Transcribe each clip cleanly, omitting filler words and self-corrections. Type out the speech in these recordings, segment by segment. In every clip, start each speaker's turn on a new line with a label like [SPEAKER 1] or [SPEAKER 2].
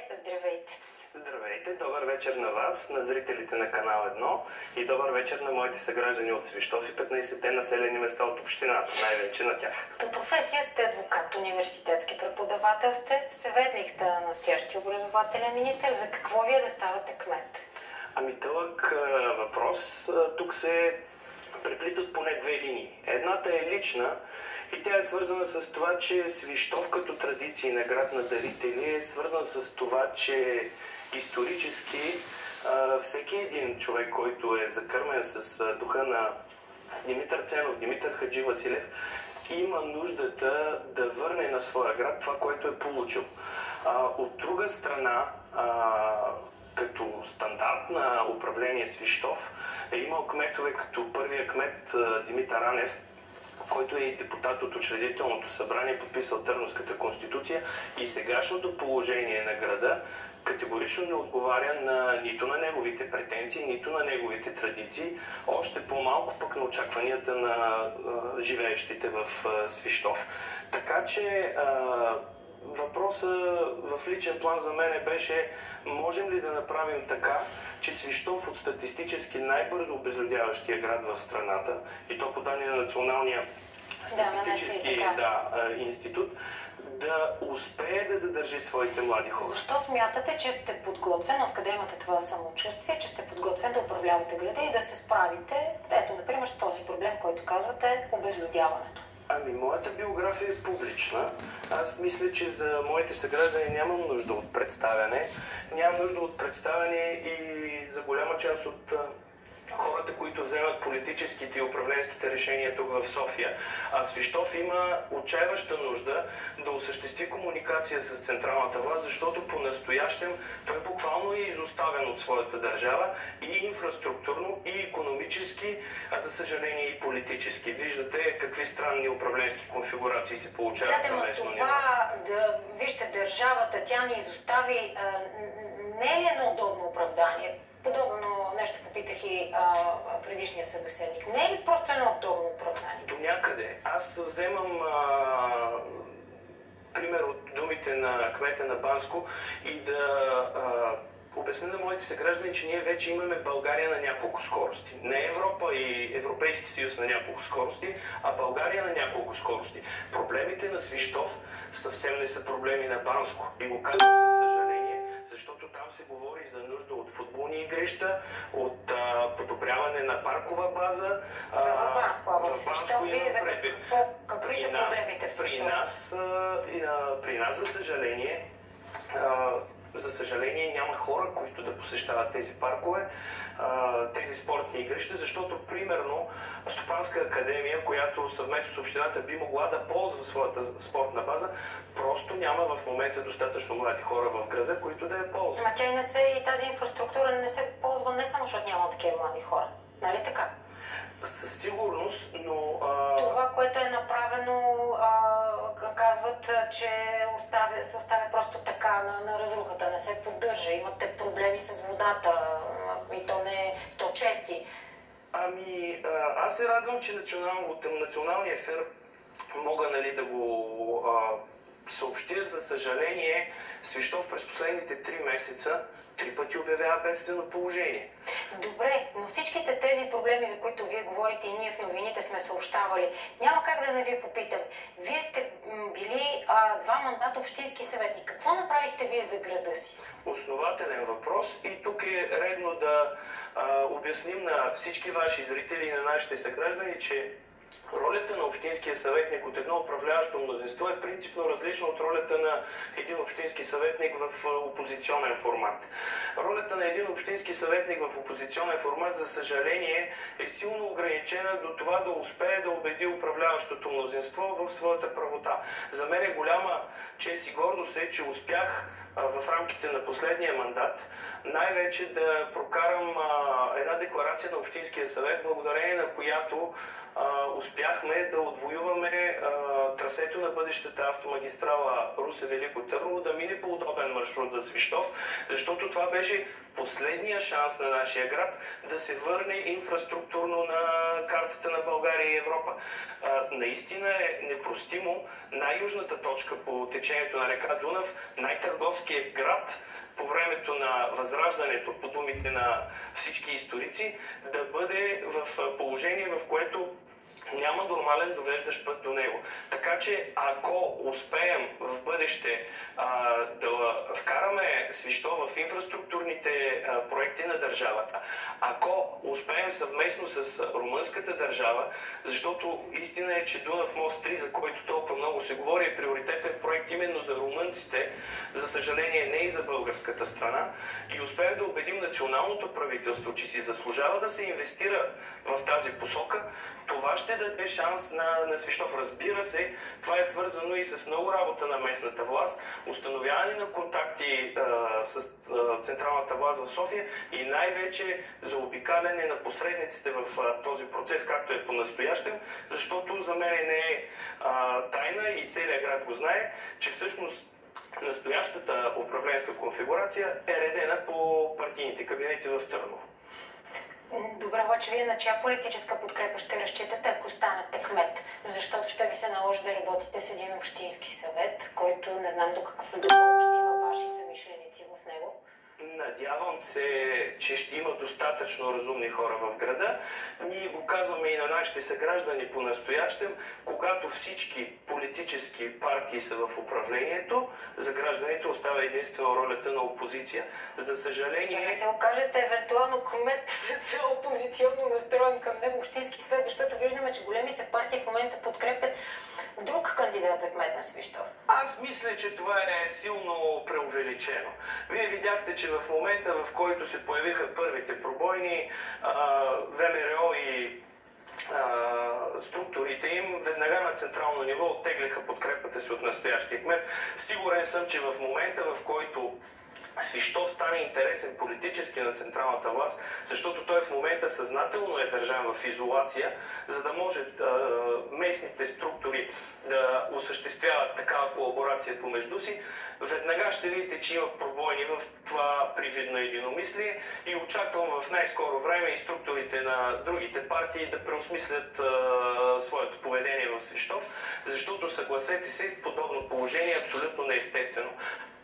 [SPEAKER 1] здравейте!
[SPEAKER 2] Здравейте, добър вечер на вас, на зрителите на канал 1 и добър вечер на моите съграждани от Свищов и 15-те населени места от общината, най-вече на тях.
[SPEAKER 1] По професия сте адвокат, университетски преподавател сте, съветник сте на настоящия образователен министър. За какво вие да ставате кмет?
[SPEAKER 2] Дълъг въпрос. Тук се преплитат поне две линии. Едната е лична и тя е свързана с това, че Свищов като традиции на град на дарители е свързан с това, че исторически всеки един човек, който е закърмен с духа на Димитър Ценов, Димитър Хадживасилев, има нуждата да върне на своя град това, което е получил. От друга страна, като стандарт на управление Свищов е имал кметове като първия кмет Димитър Ранев, който е депутат от учредителното събрание, подписал Търновската конституция, и сегашното положение на града категорично не отговаря нито на неговите претенции, нито на неговите традиции, още по-малко пък на очакванията на живеещите в Свищов. Така че въпросът в личен план за мен беше: можем ли да направим така, че Свищов от статистически най-бързо обезлюдяващия град в страната, и то по данни на Националния статистически институт, да успее да задържи своите млади хора?
[SPEAKER 1] Защо смятате, че сте подготвен, откъде имате това самочувствие, че сте подготвен да управлявате града и да се справите, ето, например, с този проблем, който казвате, обезлюдяването?
[SPEAKER 2] Моята биография е публична. Аз мисля, че за моите съграждани нямам нужда от представяне. Нямам нужда от представяне и за голяма част от хората, които вземат политическите и управленските решения тук в София. Свищов има отчаиваща нужда да осъществи комуникация с централната власт, защото по-настоящем той буквално е изоставен от своята държава и инфраструктурно, и икономически, а за съжаление и политически. Виждате какви странни управленски конфигурации се получават на местно ниво.
[SPEAKER 1] Вижте, държавата, тя ни изостави, не е ли едно удобно оправдание? Подобно нещо попитах и предишния събеседник. Не е ли просто едно удобно оправдание?
[SPEAKER 2] До някъде. Аз вземам пример от думите на кмета на Банско и да обясня на моите съграждани, че ние вече имаме България на няколко скорости. Не Европа и Европейски съюз на няколко скорости, а България на няколко скорости. Проблемите на Свищов съвсем не са проблеми на Банско. И го казвам със съжаление, защото там се говори за нужда от футболни игрища, от подобряване на паркова база.
[SPEAKER 1] В Банско
[SPEAKER 2] имам предвид.
[SPEAKER 1] Какви са проблемите в Свищов?
[SPEAKER 2] При нас, за съжаление, няма хора, които да посещават тези паркове, тези спортни игрища, защото, примерно, Стопанска академия, която съвместно с общината би могла да ползва своята спортна база, просто няма в момента достатъчно млади хора в града, които да я ползват.
[SPEAKER 1] И тази инфраструктура не се ползва не само защото няма такива млади хора. Нали така?
[SPEAKER 2] Със сигурност, но...
[SPEAKER 1] Това, което е направено, казват, че се оставя просто така на разрухата, не се поддържа. Имате проблеми с водата и то не то чести.
[SPEAKER 2] Аз се радвам, че националния ефир мога да го съобщя. За съжаление, Свищов през последните 3 месеца 3 пъти обявява бедствено положение.
[SPEAKER 1] Добре, но всичките тези проблеми, за които вие говорите и ние в новините сме съобщавали, няма как да не ви попитам. Вие сте били 2 мандата общински съветник. Какво направихте вие за града си?
[SPEAKER 2] Основателен въпрос, и тук е редно да обясним на всички ваши зрители и на нашите съграждани, че ролята на общинския съветник от едно управляващо мнозинство е принципно различна от ролята на един общински съветник в опозиционен формат. Ролята на един общински съветник в опозиционен формат, за съжаление, е силно ограничена до това да успее да убеди управляващото мнозинство в своята правота. За мен е голяма чест и гордост че успях в рамките на последния мандат най-вече да прокарам една декларация на Общинския съвет, благодарение на която успяхме да отвоюваме трасето на бъдещата автомагистрала Русе-Велико Търново да мине по удобен маршрут за Свищов, защото това беше последния шанс на нашия град да се върне инфраструктурно на картата на България и Европа. Наистина е непростимо най-южната точка по течението на река Дунав, най-търговският град по времето на Възраждането, по думите на всички историци, да бъде в положение, в което няма нормален довеждащ път до него. Така че ако успеем в бъдеще да вкараме Свищов в инфраструктурните проекти на държавата, ако успеем съвместно с румънската държава, защото истина е, че Дунав мост 3, за който толкова много се говори, е приоритетен проект именно за румънците, за съжаление не и за българската страна, и успеем да убедим националното правителство, че си заслужава да се инвестира в тази посока, това ще даде шанс на Свищов. Разбира се, това е свързано и с много работа на местната власт, установяване на контакти с централната власт в София и най-вече за обикаляне на посредниците в този процес, както е по-настоящем, защото за мен не е тайна и целият град го знае, че всъщност настоящата управленска конфигурация е редена по партийните кабинети в Търново.
[SPEAKER 1] Добре, обаче вие на чия политическа подкрепа ще разчитате, ако станете кмет? Защото ще ви се наложи да работите с един общински съвет, който не знам до какъв дълго ще има ваши съмишленици в него.
[SPEAKER 2] Надявам се, че ще има достатъчно разумни хора в града. Ние го казваме и на нашите съграждани по-настоящем, когато всички политически партии са в управлението, за гражданите остава единствено ролята на опозиция. За съжаление...
[SPEAKER 1] Да се окажете евентуално кмет с опозиционно настроен към него общински съвет, защото виждаме, че големите партии в момента подкрепят друг кандидат за кмет на Свищов.
[SPEAKER 2] Аз мисля, че това е силно преувеличено. Вие видяхте, че в момента, в който се появиха първите пробойни, ВМРО и структурите им веднага на централно ниво оттеглиха подкрепата си от настоящия кмет. Сигурен съм, че в момента, в който Свищов стане интересен политически на централната власт, защото той в момента съзнателно е държан в изолация, за да може местните структури да осъществяват такава колаборация помежду си, веднага ще видите, че има пробойни в това привидно единомислие и очаквам в най-скоро време и структурите на другите партии да преосмислят своето поведение в Свищов, защото, съгласете се, подобно положение е абсолютно неестествено.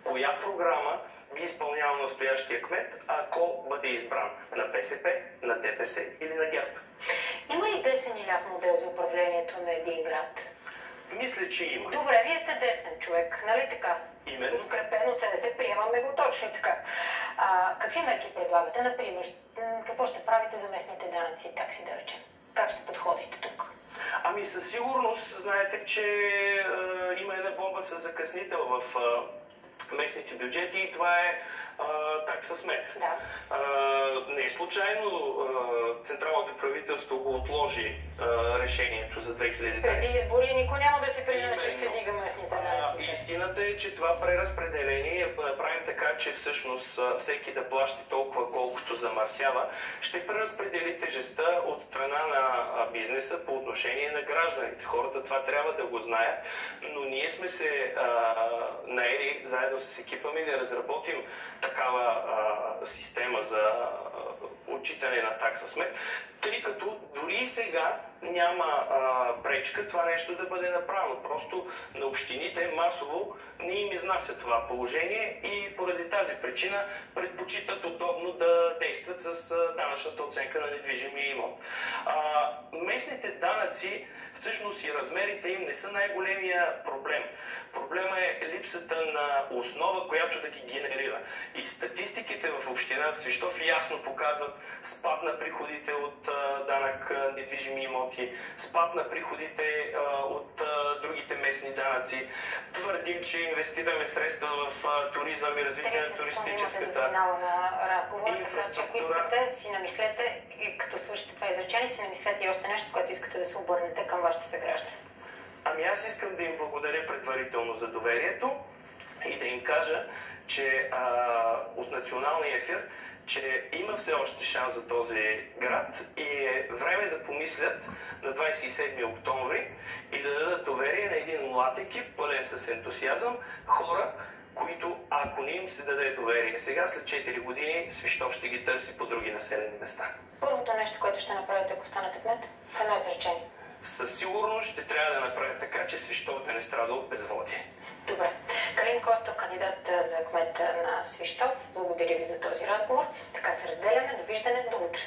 [SPEAKER 2] Коя програма би изпълнявал настоящия кмет, ако бъде избран? На БСП, на ДПС или на ГЕРБ?
[SPEAKER 1] Има ли десен и ляв модел за управлението на един град?
[SPEAKER 2] Мисля, че има.
[SPEAKER 1] Добре, вие сте десен човек, нали така?
[SPEAKER 2] Именно.
[SPEAKER 1] Подкрепен от СДС, приемаме го точно така. Какви мерки предлагате? Например, какво ще правите за местните данъци и такси, да речем? Как ще подходите тук?
[SPEAKER 2] Ами със сигурност знаете, че има една бомба с закъснител в местните бюджети и това е такса смет.
[SPEAKER 1] Да.
[SPEAKER 2] Не е случайно централното правителство го отложи решението за 2010.
[SPEAKER 1] Преди избори никой няма да се приеме, че ще дига местните данъци.
[SPEAKER 2] Истината е, че това преразпределение, ако направим така, че всъщност всеки да плаща толкова колкото замърсява, ще преразпредели тежестта от страна на бизнеса по отношение на гражданите. Хората това трябва да го знаят, но ние сме се наели заедно с екипа ми да разработим такава система за отчитане на такса смет, тъй като дори и сега няма пречка това нещо да бъде направено. Просто на общините масово не им изнася това положение и поради тази причина предпочитат удобно да действат с данъчната оценка на недвижимия имот. Местните данъци, всъщност и размерите им не са най-големия проблем. Проблема е липсата на основа, която да ги генерира. И статистиките в община Свищов ясно показват спад на приходите от данък недвижими имоти, спад на приходите от другите местни данъци. Твърдим, че инвестираме средства в туризъм и развитие на туристическата
[SPEAKER 1] инфраструктура. Ако искате, си намислете, и като свършите това изречение, си намислете и още нещо, с което искате да се обърнете към вашите съграждани.
[SPEAKER 2] Ами аз искам да им благодаря предварително за доверието и да им кажа, че от националния ефир, че има все още шанс за този град и е време да помислят на 27 октомври и да дадат доверие на един млад екип, пълен с ентусиазъм, хора, които, ако не им се даде доверие сега, след 4 години, Свищов ще ги търси по други населени места.
[SPEAKER 1] Първото нещо, което ще направите, ако станете кмет, в едно изречение.
[SPEAKER 2] Със сигурност ще трябва да направя така, че Свищов да не страда от безводие.
[SPEAKER 1] Добре. Калин Костов, кандидат за кмет на Свищов, благодаря ви за този разговор. Така се разделяме. Довиждане, до утре.